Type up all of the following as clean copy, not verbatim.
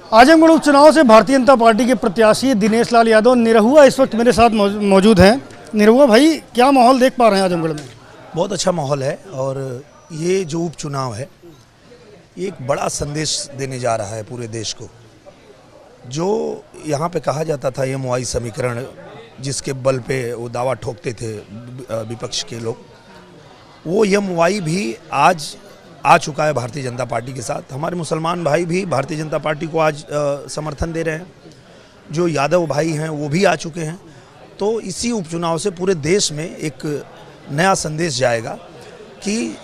आजमगढ़ उपचुनाव से भारतीय जनता पार्टी के प्रत्याशी दिनेश लाल यादव निरहुआ इस वक्त मेरे साथ मौजूद हैं। निरहुआ भाई, क्या माहौल देख पा रहे हैं आजमगढ़ में? बहुत अच्छा माहौल है और ये जो उपचुनाव है ये एक बड़ा संदेश देने जा रहा है पूरे देश को। जो यहाँ पे कहा जाता था एमओआई समीकरण, जिसके बल पे वो दावा ठोकते थे विपक्ष के लोग, वो एमओआई भी आज आ चुका है भारतीय जनता पार्टी के साथ। हमारे मुसलमान भाई भी भारतीय जनता पार्टी को आज समर्थन दे रहे हैं। जो यादव भाई हैं वो भी आ चुके हैं। तो इसी उपचुनाव से पूरे देश में एक नया संदेश जाएगा कि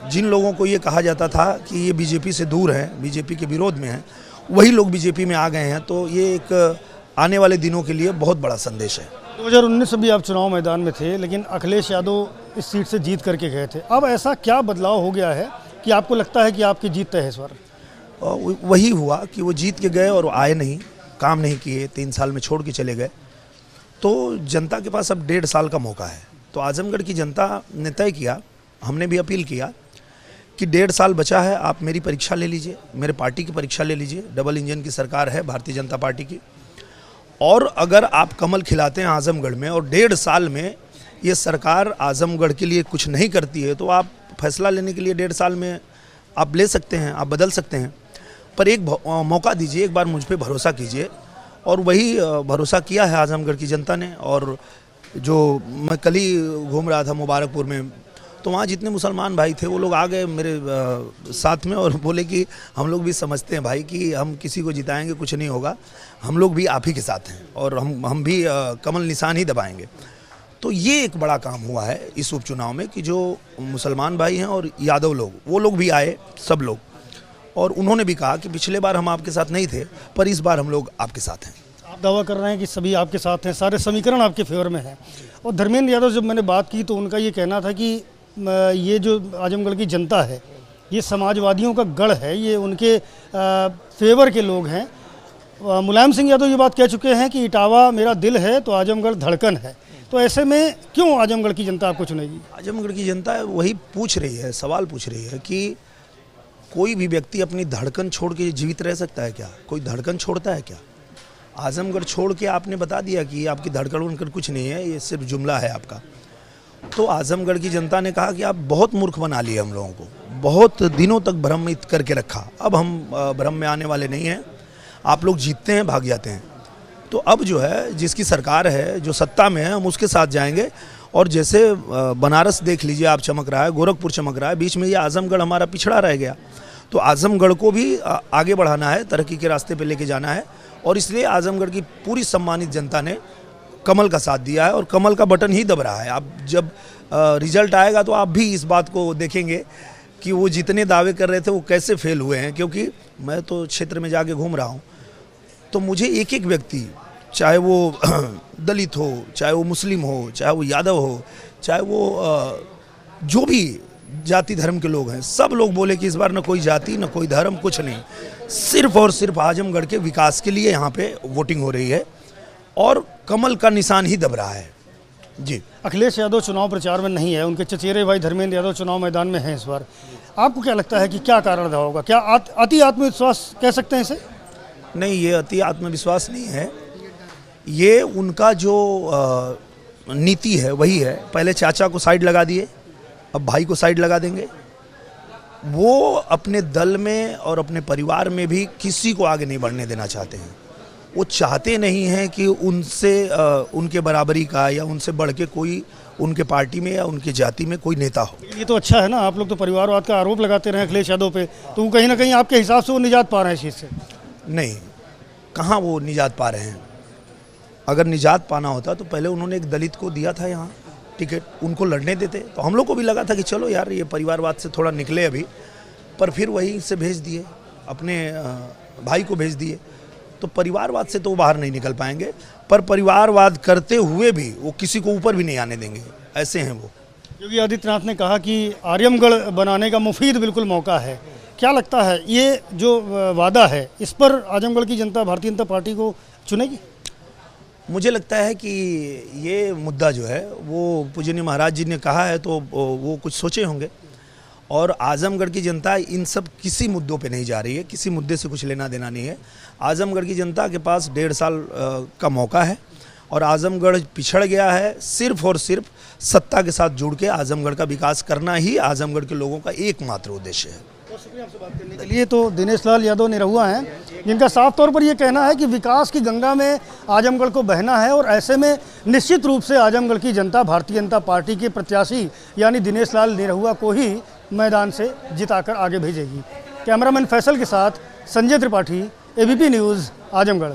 जिन लोगों को ये कहा जाता था कि ये बीजेपी से दूर हैं, बीजेपी के विरोध में हैं, वही लोग बीजेपी में आ गए हैं। तो ये एक आने वाले दिनों के लिए बहुत बड़ा संदेश है। 2019 में भी आप चुनाव मैदान में थे, लेकिन अखिलेश यादव इस सीट से जीत करके गए थे। अब ऐसा क्या बदलाव हो गया है कि आपको लगता है कि आपकी जीत तय है इस बार? वही हुआ कि वो जीत के गए और आए नहीं, काम नहीं किए, 3 साल में छोड़ के चले गए। तो जनता के पास अब 1.5 साल का मौका है। तो आजमगढ़ की जनता ने तय किया, हमने भी अपील किया कि 1.5 साल बचा है, आप मेरी परीक्षा ले लीजिए, मेरे पार्टी की परीक्षा ले लीजिए। डबल इंजन की सरकार है भारतीय जनता पार्टी की, और अगर आप कमल खिलाते हैं आजमगढ़ में और 1.5 साल में ये सरकार आजमगढ़ के लिए कुछ नहीं करती है, तो आप फैसला लेने के लिए 1.5 साल में आप ले सकते हैं, आप बदल सकते हैं। पर एक मौका दीजिए, एक बार मुझ पे भरोसा कीजिए। और वही भरोसा किया है आजमगढ़ की जनता ने। और जो मैं कल ही घूम रहा था मुबारकपुर में, तो वहाँ जितने मुसलमान भाई थे वो लोग आ गए मेरे साथ में और बोले कि हम लोग भी समझते हैं भाई कि हम किसी को जिताएंगे कुछ नहीं होगा, हम लोग भी आप ही के साथ हैं और हम भी कमल निशान ही दबाएंगे। तो ये एक बड़ा काम हुआ है इस उपचुनाव में कि जो मुसलमान भाई हैं और यादव लोग, वो लोग भी आए, सब लोग, और उन्होंने भी कहा कि पिछले बार हम आपके साथ नहीं थे, पर इस बार हम लोग आपके साथ हैं। आप दावा कर रहे हैं कि सभी आपके साथ हैं, सारे समीकरण आपके फेवर में हैं। और धर्मेंद्र यादव जब मैंने बात की तो उनका ये कहना था कि ये जो आजमगढ़ की जनता है ये समाजवादियों का गढ़ है, ये उनके फेवर के लोग हैं। मुलायम सिंह यादव ये बात कह चुके हैं कि इटावा मेरा दिल है तो आजमगढ़ धड़कन है। तो ऐसे में क्यों आजमगढ़ की जनता आपको चुनेगी? आजमगढ़ की जनता वही पूछ रही है, सवाल पूछ रही है कि कोई भी व्यक्ति अपनी धड़कन छोड़ के जीवित रह सकता है क्या? कोई धड़कन छोड़ता है क्या? आजमगढ़ छोड़ के आपने बता दिया कि आपकी धड़कन उनकर कुछ नहीं है, ये सिर्फ जुमला है आपका। तो आजमगढ़ की जनता ने कहा कि आप बहुत मूर्ख बना लिए हम लोगों को, बहुत दिनों तक भ्रमित करके रखा, अब हम भ्रम में आने वाले नहीं हैं। आप लोग जीतते हैं, भाग जाते हैं। तो अब जो है, जिसकी सरकार है, जो सत्ता में है, हम उसके साथ जाएंगे। और जैसे बनारस देख लीजिए आप, चमक रहा है, गोरखपुर चमक रहा है, बीच में ये आजमगढ़ हमारा पिछड़ा रह गया। तो आजमगढ़ को भी आगे बढ़ाना है, तरक्की के रास्ते पे लेके जाना है। और इसलिए आजमगढ़ की पूरी सम्मानित जनता ने कमल का साथ दिया है और कमल का बटन ही दब रहा है। अब जब रिजल्ट आएगा तो आप भी इस बात को देखेंगे कि वो जितने दावे कर रहे थे वो कैसे फेल हुए हैं। क्योंकि मैं तो क्षेत्र में जाके घूम रहा हूँ, तो मुझे एक एक व्यक्ति, चाहे वो दलित हो, चाहे वो मुस्लिम हो, चाहे वो यादव हो, चाहे वो जो भी जाति धर्म के लोग हैं, सब लोग बोले कि इस बार न कोई जाति न कोई धर्म, कुछ नहीं, सिर्फ और सिर्फ आजमगढ़ के विकास के लिए यहाँ पे वोटिंग हो रही है और कमल का निशान ही दब रहा है। जी, अखिलेश यादव चुनाव प्रचार में नहीं है, उनके चचेरे भाई धर्मेंद्र यादव चुनाव मैदान में हैं इस बार। आपको क्या लगता है कि क्या कारण रहा होगा? क्या अति आत्मविश्वास कह सकते हैं इसे? नहीं, ये अति आत्मविश्वास नहीं है, ये उनका जो नीति है वही है। पहले चाचा को साइड लगा दिए, अब भाई को साइड लगा देंगे। वो अपने दल में और अपने परिवार में भी किसी को आगे नहीं बढ़ने देना चाहते हैं। वो चाहते नहीं हैं कि उनसे उनके बराबरी का या उनसे बढ़ के कोई उनके पार्टी में या उनकी जाति में कोई नेता हो। ये तो अच्छा है ना, आप लोग तो परिवारवाद का आरोप लगाते रहे अखिलेश यादव पे, तो कहीं ना कहीं आपके हिसाब से वो निजात पा रहे हैं इस चीज़ से? नहीं, कहाँ वो निजात पा रहे हैं। अगर निजात पाना होता तो पहले उन्होंने एक दलित को दिया था यहाँ टिकट, उनको लड़ने देते। तो हम लोग को भी लगा था कि चलो यार ये परिवारवाद से थोड़ा निकले अभी, पर फिर वहीं से भेज दिए, अपने भाई को भेज दिए। तो परिवारवाद से तो वो बाहर नहीं निकल पाएंगे, पर परिवारवाद करते हुए भी वो किसी को ऊपर भी नहीं आने देंगे, ऐसे हैं वो। योगी आदित्यनाथ ने कहा कि आजमगढ़ बनाने का मुफीद बिल्कुल मौका है। क्या लगता है ये जो वादा है, इस पर आजमगढ़ की जनता भारतीय जनता पार्टी को चुनेगी? मुझे लगता है कि ये मुद्दा जो है वो पूजनीय महाराज जी ने कहा है, तो वो कुछ सोचे होंगे और आजमगढ़ की जनता इन सब किसी मुद्दों पे नहीं जा रही है, किसी मुद्दे से कुछ लेना देना नहीं है। आजमगढ़ की जनता के पास 1.5 साल का मौका है और आजमगढ़ पिछड़ गया है। सिर्फ और सिर्फ सत्ता के साथ जुड़ के आजमगढ़ का विकास करना ही आजमगढ़ के लोगों का एकमात्र उद्देश्य है। बहुत शुक्रिया आपसे बात करने के लिए। तो दिनेश लाल यादव निरहुआ हैं, जिनका साफ तौर पर यह कहना है कि विकास की गंगा में आजमगढ़ को बहना है और ऐसे में निश्चित रूप से आजमगढ़ की जनता भारतीय जनता पार्टी के प्रत्याशी यानी दिनेश लाल निरहुआ को ही मैदान से जिताकर आगे भेजेगी। कैमरामैन फैसल के साथ संजय त्रिपाठी, एबीपी न्यूज़, आजमगढ़।